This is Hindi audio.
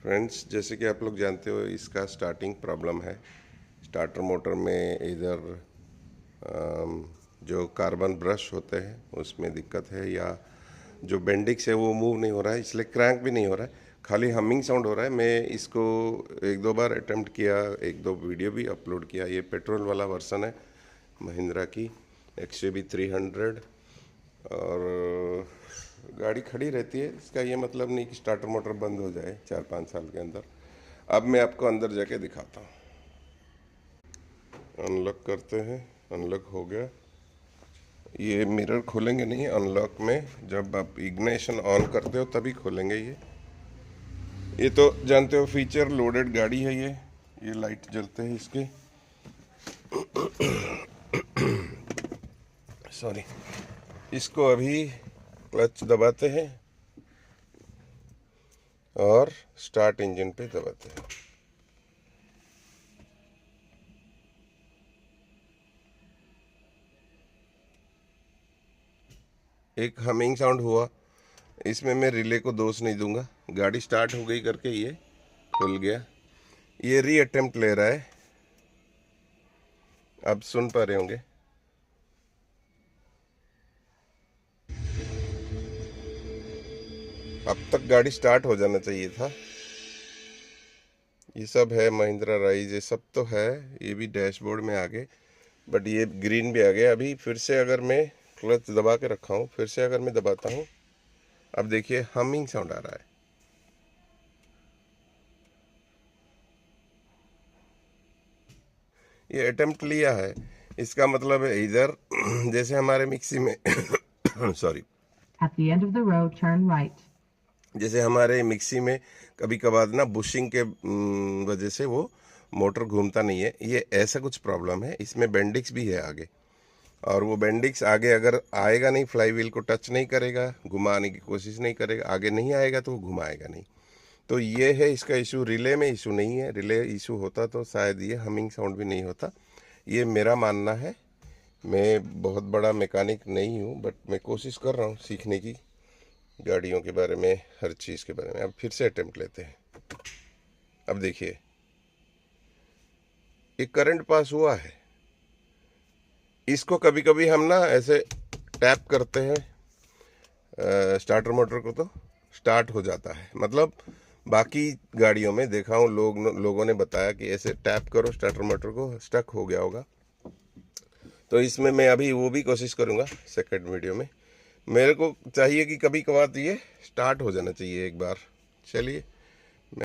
फ्रेंड्स, जैसे कि आप लोग जानते हो इसका स्टार्टिंग प्रॉब्लम है। स्टार्टर मोटर में इधर जो कार्बन ब्रश होते हैं उसमें दिक्कत है, या जो बेंडिक्स है वो मूव नहीं हो रहा है, इसलिए क्रैंक भी नहीं हो रहा है, खाली हमिंग साउंड हो रहा है। मैं इसको एक दो बार अटेम्प्ट किया, एक दो वीडियो भी अपलोड किया। ये पेट्रोल वाला वर्सन है महिंद्रा की XUV 300, और गाड़ी खड़ी रहती है। इसका ये मतलब नहीं कि स्टार्टर मोटर बंद हो जाए 4-5 साल के अंदर। अब मैं आपको अंदर जाके दिखाता हूँ। अनलॉक करते हैं, अनलॉक हो गया। ये मिरर खोलेंगे नहीं अनलॉक में, जब आप इग्निशन ऑन करते हो तभी खोलेंगे। ये तो जानते हो फीचर लोडेड गाड़ी है। ये लाइट जलते हैं इसके। सॉरी, इसको अभी क्लच दबाते हैं और स्टार्ट इंजन पे दबाते हैं। एक हमिंग साउंड हुआ, इसमें मैं रिले को दोष नहीं दूंगा। गाड़ी स्टार्ट हो गई करके ये खुल गया। ये री अटेम्प्ट ले रहा है, अब सुन पा रहे होंगे। अब तक गाड़ी स्टार्ट हो जाना चाहिए था। ये सब है महिंद्रा राइज, ये सब तो है। ये भी डैशबोर्ड में आ गए, बट ये ग्रीन भी आ गया। अभी फिर से अगर मैं क्लच दबा के रखा हूँ, फिर से अगर मैं दबाता हूँ, अब देखिए हमिंग साउंड आ रहा है। ये अटेम्प्ट लिया है, इसका मतलब है इधर जैसे हमारे मिक्सी में sorry, At the end of the road, turn right. जैसे हमारे मिक्सी में कभी कभार ना बुशिंग के वजह से वो मोटर घूमता नहीं है, ये ऐसा कुछ प्रॉब्लम है। इसमें बेंडिक्स भी है आगे, और वो बेंडिक्स आगे अगर आएगा नहीं, फ्लाई व्हील को टच नहीं करेगा, घुमाने की कोशिश नहीं करेगा, आगे नहीं आएगा तो वो घुमाएगा नहीं। तो ये है इसका इशू। रिले में इशू नहीं है। रिले इशू होता तो शायद ये हमिंग साउंड भी नहीं होता। ये मेरा मानना है। मैं बहुत बड़ा मैकेनिक नहीं हूँ, बट मैं कोशिश कर रहा हूँ सीखने की, गाड़ियों के बारे में, हर चीज़ के बारे में। अब फिर से अटेम्प्ट लेते हैं। अब देखिए ये करंट पास हुआ है। इसको कभी कभी हम ना ऐसे टैप करते हैं स्टार्टर मोटर को, तो स्टार्ट हो जाता है। मतलब बाकी गाड़ियों में देखा हूँ, लोगों ने बताया कि ऐसे टैप करो स्टार्टर मोटर को, स्टक हो गया होगा। तो इसमें मैं अभी वो भी कोशिश करूँगा सेकंड वीडियो में। मेरे को चाहिए कि कभी कभार ये स्टार्ट हो जाना चाहिए एक बार। चलिए।